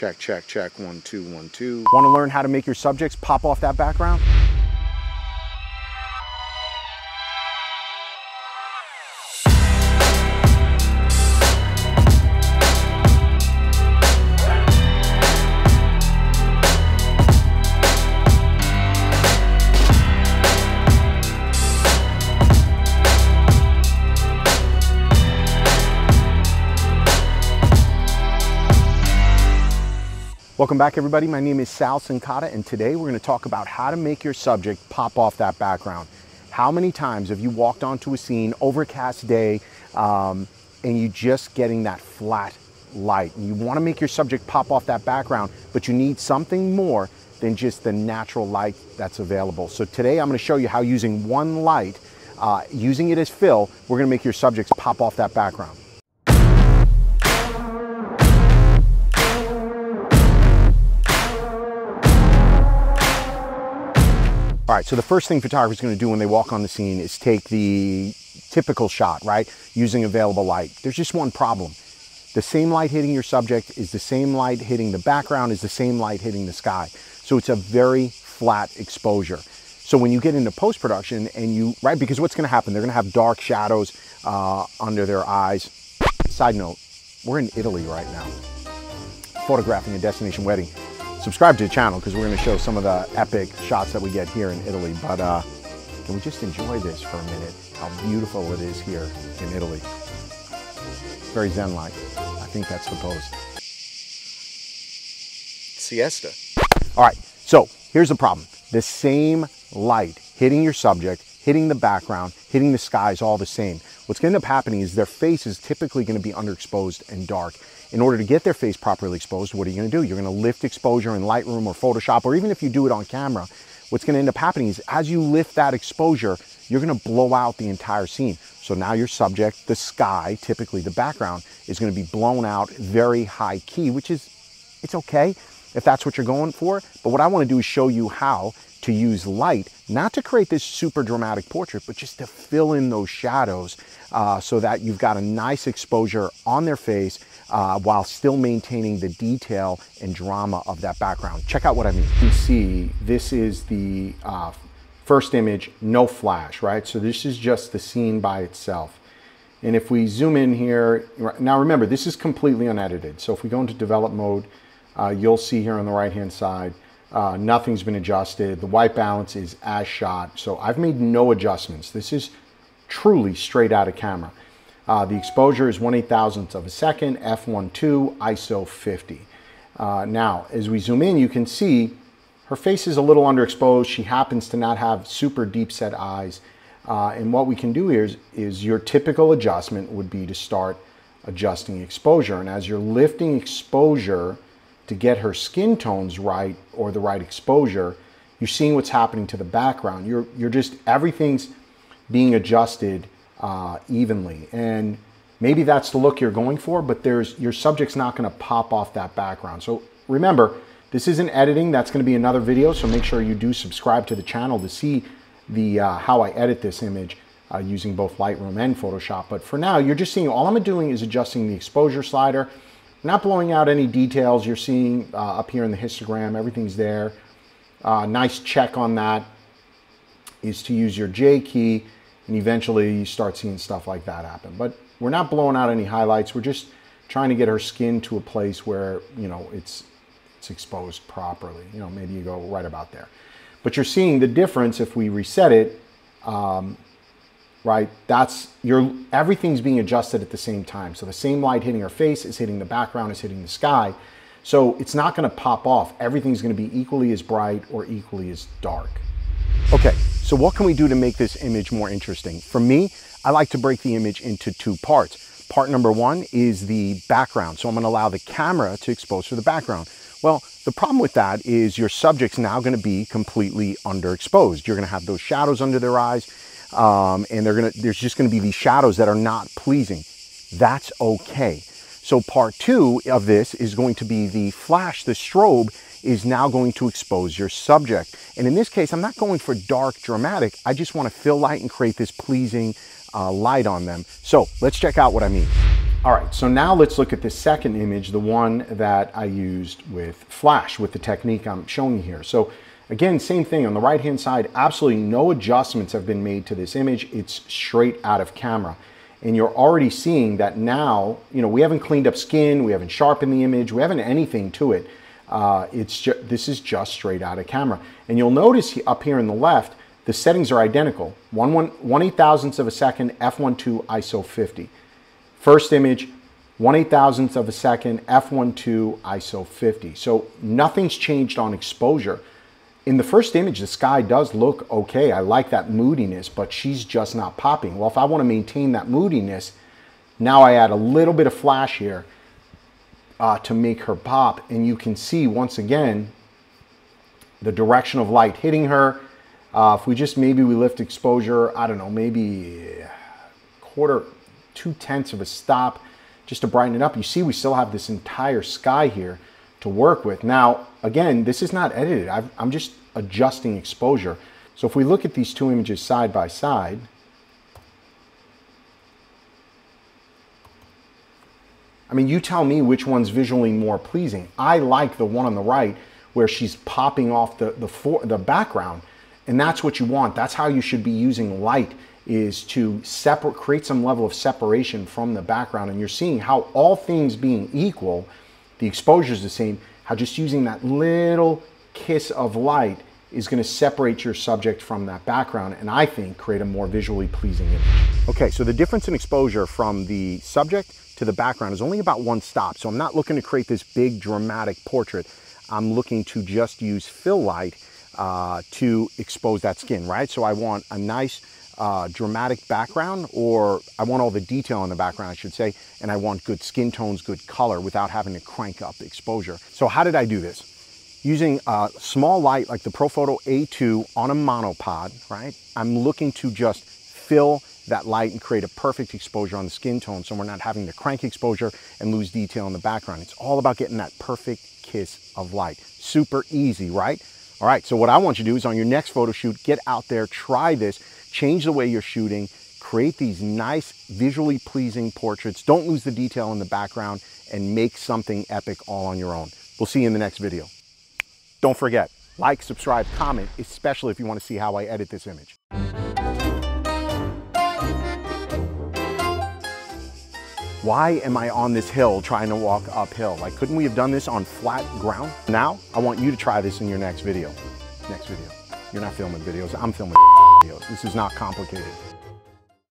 Check, check, check. 1, 2, 1, 2. Want to learn how to make your subjects pop off that background? Welcome back, everybody. My name is Sal Sincata, and today we're going to talk about how to make your subject pop off that background. How many times have you walked onto a scene, overcast day, and you just getting that flat light? And you want to make your subject pop off that background, but you need something more than just the natural light that's available. So today I'm going to show you how using one light, using it as fill, we're going to make your subjects pop off that background. All right, so the first thing photographers are going to do when they walk on the scene is take the typical shot, right? Using available light. There's just one problem. The same light hitting your subject is the same light hitting the background, is the same light hitting the sky. So it's a very flat exposure. So when you get into post-production and right, because what's going to happen? They're going to have dark shadows under their eyes. Side note, we're in Italy right now, photographing a destination wedding. Subscribe to the channel because we're going to show some of the epic shots that we get here in Italy. But can we just enjoy this for a minute? How beautiful it is here in Italy. Very zen-like. I think that's the pose. Siesta. All right, so here's the problem. The same light hitting your subject, hitting the background, hitting the sky is all the same. What's going to end up happening is their face is typically going to be underexposed and dark. In order to get their face properly exposed, what are you going to do? You're going to lift exposure in Lightroom or Photoshop, or even if you do it on camera, what's going to end up happening is as you lift that exposure, you're going to blow out the entire scene. So now your subject, the sky, typically the background, is going to be blown out very high key, which is, it's okay if that's what you're going for. But what I want to do is show you how to use light, not to create this super dramatic portrait, but just to fill in those shadows so that you've got a nice exposure on their face while still maintaining the detail and drama of that background. Check out what I mean. You can see this is the first image, no flash, right? So this is just the scene by itself. And if we zoom in here, now remember, this is completely unedited. So if we go into develop mode, you'll see here on the right-hand side, nothing's been adjusted. The white balance is as shot. So I've made no adjustments. This is truly straight out of camera. The exposure is 1/8,000th of a second, f1.2, ISO 50. Now, as we zoom in, you can see her face is a little underexposed. She happens to not have super deep set eyes. And what we can do here is your typical adjustment would be to start adjusting exposure. And as you're lifting exposure to get her skin tones right or the right exposure, you're seeing what's happening to the background. You're just, everything's being adjusted evenly. And maybe that's the look you're going for, but your subject's not going to pop off that background. So remember, this isn't editing. That's going to be another video. So make sure you do subscribe to the channel to see the how I edit this image using both Lightroom and Photoshop. But for now, you're just seeing, all I'm doing is adjusting the exposure slider, not blowing out any details. You're seeing up here in the histogram, everything's there. Nice check on that is to use your J key, and eventually you start seeing stuff like that happen. But we're not blowing out any highlights. We're just trying to get her skin to a place where, you know, it's exposed properly. You know, maybe you go right about there. But you're seeing the difference if we reset it, right? Everything's being adjusted at the same time. So the same light hitting her face is hitting the background, is hitting the sky. So it's not going to pop off. Everything's going to be equally as bright or equally as dark. Okay, so what can we do to make this image more interesting? For me, I like to break the image into two parts. Part number one is the background. So I'm going to allow the camera to expose for the background. Well, the problem with that is your subject's now going to be completely underexposed. You're going to have those shadows under their eyes, and there's just going to be these shadows that are not pleasing. That's okay. So part two of this is going to be the flash, the strobe is now going to expose your subject. And in this case, I'm not going for dark dramatic. I just want to fill light and create this pleasing light on them. So let's check out what I mean. All right, so now let's look at the second image, the one that I used with flash, with the technique I'm showing you here. So again, same thing on the right-hand side, absolutely no adjustments have been made to this image. It's straight out of camera. And you're already seeing that now, you know, we haven't cleaned up skin, we haven't sharpened the image, we haven't anything to it. This is just straight out of camera. And you'll notice up here on the left, the settings are identical. 1/8,000th of a second, f1.2 ISO 50. First image, 1/8,000th of a second, f1.2 ISO 50. So nothing's changed on exposure. In the first image, the sky does look okay. I like that moodiness, but she's just not popping. Well, if I want to maintain that moodiness, now I add a little bit of flash here to make her pop. And you can see, once again, the direction of light hitting her. If we just, maybe we lift exposure, I don't know, maybe 2/10 of a stop just to brighten it up. You see, we still have this entire sky here to work with. Now, again, this is not edited. I'm just adjusting exposure. So if we look at these two images side by side, I mean, you tell me which one's visually more pleasing. I like the one on the right where she's popping off the background, and that's what you want. That's how you should be using light, is to create some level of separation from the background. And you're seeing how, all things being equal, the exposure is the same, how just using that little kiss of light is going to separate your subject from that background, and I think create a more visually pleasing image. Okay, so the difference in exposure from the subject to the background is only about 1 stop. So I'm not looking to create this big dramatic portrait. I'm looking to just use fill light to expose that skin, right? So I want a nice dramatic background, or I want all the detail in the background, I should say, and I want good skin tones, good color, without having to crank up exposure. So how did I do this? Using a small light like the Profoto A2 on a monopod, right? I'm looking to just fill that light and create a perfect exposure on the skin tone, so we're not having to crank exposure and lose detail in the background. It's all about getting that perfect kiss of light. Super easy, right? All right, so what I want you to do is, on your next photo shoot, get out there, try this, change the way you're shooting, create these nice, visually pleasing portraits. Don't lose the detail in the background, and make something epic all on your own. We'll see you in the next video. Don't forget, like, subscribe, comment, especially if you want to see how I edit this image. Why am I on this hill trying to walk uphill? Like, couldn't we have done this on flat ground? Now, I want you to try this in your next video. Next video. You're not filming videos, I'm filming videos. This is not complicated.